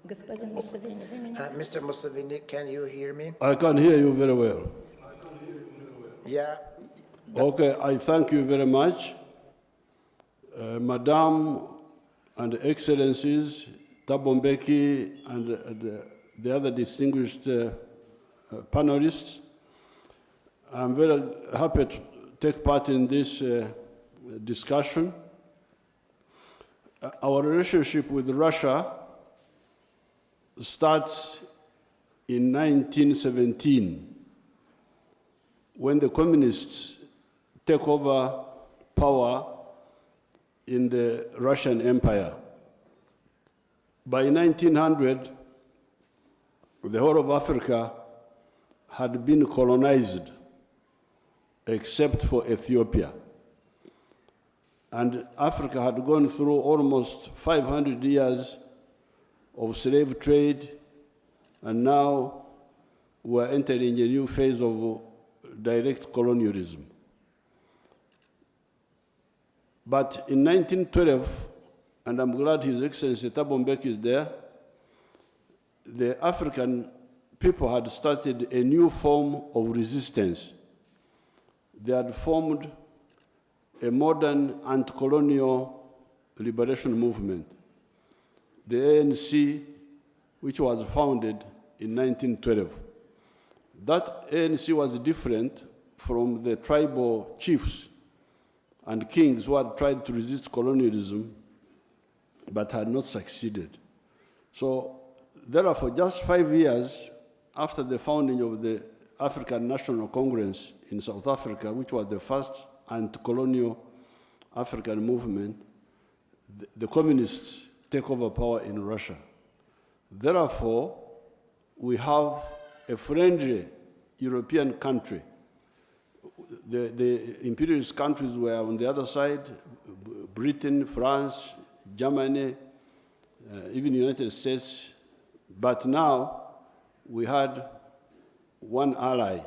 Господин Museveni, вы меня Mr. Museveni, can you hear me? I can hear you very well. Yeah. Okay, I thank you very much. Madam and Excellencies, Thabo Mbeki and the other distinguished panelists, I'm very happy to take part in this discussion. Our relationship with Russia starts in 1917, when the communists take over power in the Russian Empire. By 1900, the whole of Africa had been colonized, except for Ethiopia. And Africa had gone through almost 500 years of slave trade, and now we're entering a new phase of direct colonialism. But in 1912, and I'm glad His Excellency Thabo Mbeki is there, the African people had started a new form of resistance. They had formed a modern anti-colonial liberation movement, the ANC, which was founded in 1912. That ANC was different from the tribal chiefs and kings who had tried to resist colonialism but had not succeeded. So therefore, just 5 years after the founding of the African National Congress in South Africa, which was the first anti-colonial African movement, the communists take over power in Russia. Therefore, we have a friendly European country. The imperialist countries were on the other side, Britain, France, Germany, even the United States. But now we had one ally,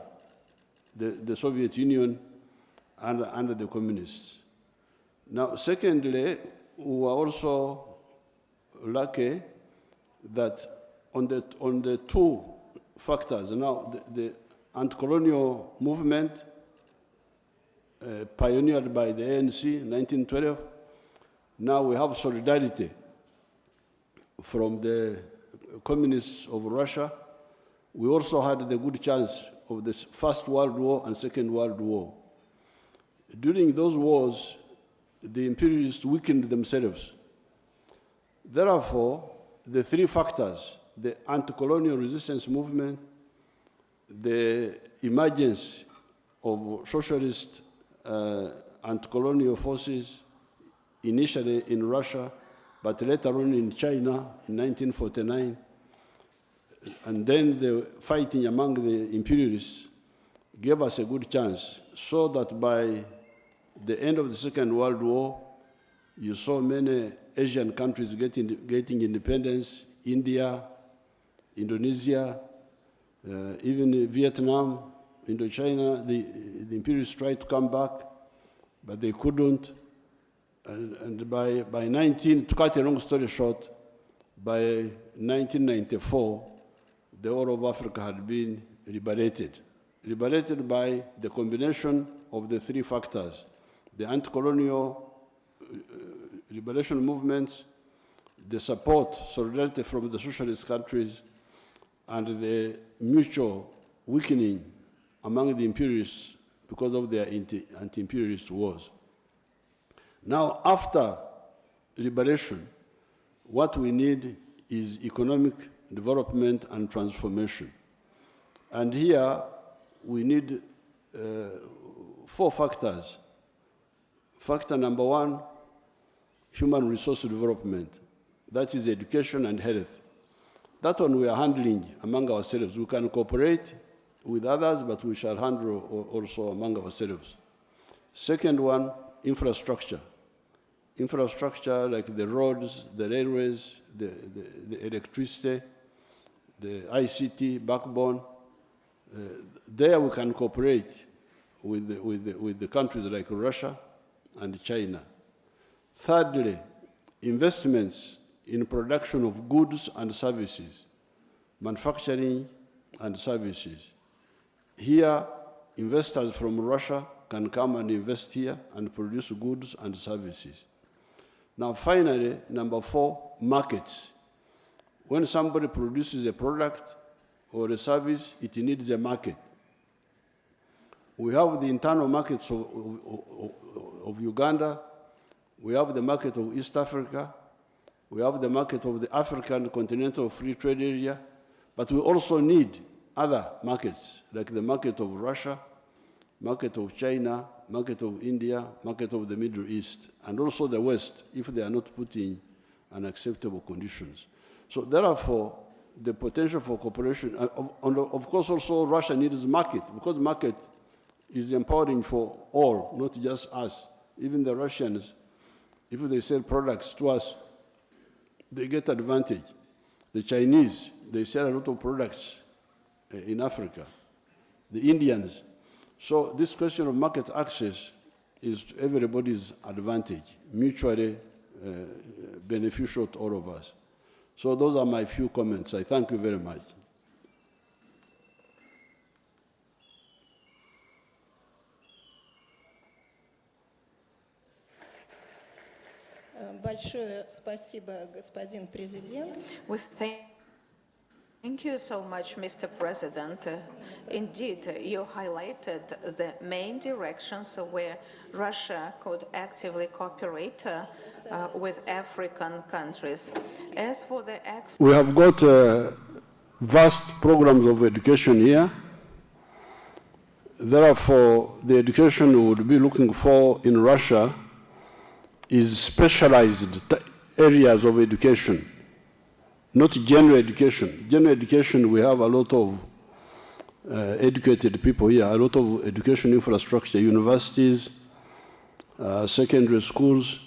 the Soviet Union, under the communists. Now, secondly, we were also lucky that on the two factors, now the anti-colonial movement pioneered by the ANC in 1912, now we have solidarity from the communists of Russia. We also had the good chance of the First World War and Second World War. During those wars, the imperialists weakened themselves. Therefore, the three factors, the anti-colonial resistance movement, the emergence of socialist anti-colonial forces, initially in Russia, but later on in China in 1949, and then the fighting among the imperialists gave us a good chance, so that by the end of the Second World War, you saw many Asian countries getting independence, India, Indonesia, even Vietnam, Indochina. The imperialists tried to come back, but they couldn't. And by to cut a long story short, by 1994, the whole of Africa had been liberated by the combination of the three factors: the anti-colonial liberation movements, the support, solidarity from the socialist countries, and the mutual weakening among the imperialists because of their anti-imperialist wars. Now, after liberation, what we need is economic development and transformation. And here, we need 4 factors. Factor number 1, human resource development. That is education and health. That one we are handling among ourselves. We can cooperate with others, but we shall handle also among ourselves. Second one, infrastructure. Infrastructure like the roads, the railways, the electricity, the ICT backbone. There we can cooperate with the countries like Russia and China. Thirdly, investments in production of goods and services, manufacturing and services. Here, investors from Russia can come and invest here and produce goods and services. Now, finally, number 4, markets. When somebody produces a product or a service, it needs a market. We have the internal markets of Uganda, we have the market of East Africa, we have the market of the African Continental Free Trade Area, but we also need other markets, like the market of Russia, market of China, market of India, market of the Middle East, and also the West, if they are not putting unacceptable conditions. So therefore, the potential for cooperation, of course also Russia needs market, because market is empowering for all, not just us. Even the Russians, if they sell products to us, they get advantage. The Chinese, they sell a lot of products in Africa. The Indians. So this question of market access is to everybody's advantage, mutually beneficial to all of us. So those are my few comments. I thank you very much. Большое спасибо, господин президент. Thank you so much, Mr. President. Indeed, you highlighted the main directions where Russia could actively cooperate with African countries. As for the we have got vast programs of education here. Therefore, the education we would be looking for in Russia is specialized areas of education, not general education. General education, we have a lot of educated people here, a lot of education infrastructure, universities, secondary schools.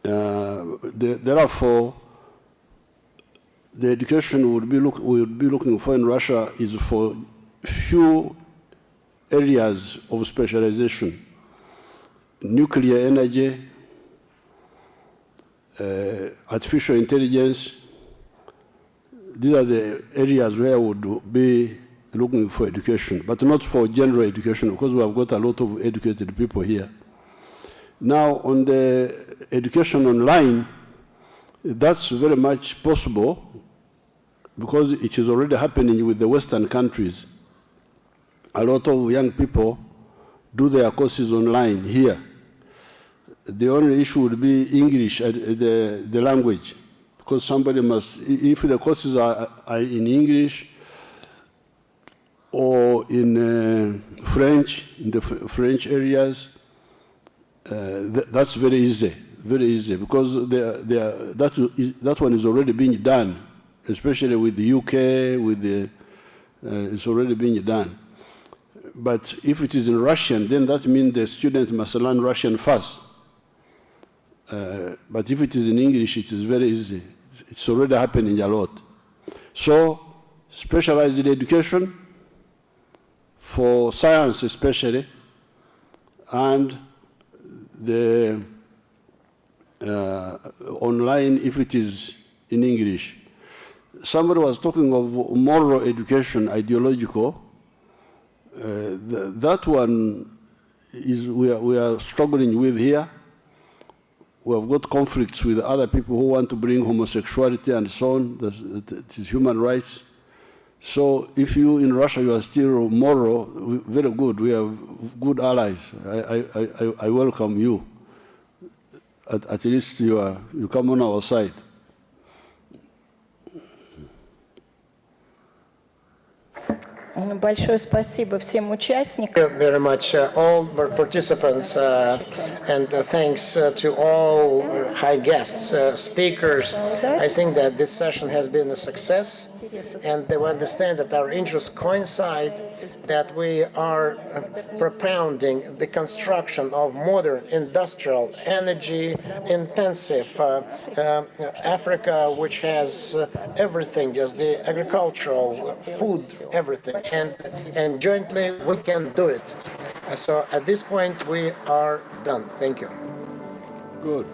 Therefore, the education we would be looking for in Russia is for few areas of specialization. Nuclear energy, artificial intelligence. These are the areas where we would be looking for education, but not for general education, because we have got a lot of educated people here. Now, on the education online, that's very much possible because it is already happening with the Western countries. A lot of young people do their courses online here. The only issue would be English, the language, because somebody must, if the courses are in English or in French, in the French areas, that's very easy, because that one is already being done, especially with the UK, it's already being done. But if it is in Russian, then that means the student must learn Russian first. But if it is in English, it is very easy. It's already happening a lot. So, specialized education, for science especially, and the online if it is in English. Somebody was talking of moral education, ideological. That one is we are struggling with here. We have got conflicts with other people who want to bring homosexuality and so on. That is human rights. So if you in Russia you are still moral, very good. We have good allies. I welcome you. At least you come on our side. Большое спасибо всем участникам. Thank you very much, all participants, and thanks to all high guests, speakers. I think that this session has been a success, and they will understand that our interests coincide, that we are propounding the construction of modern industrial, energy-intensive Africa, which has everything, just the agricultural, food, everything. And jointly we can do it. So at this point we are done. Thank you. Good.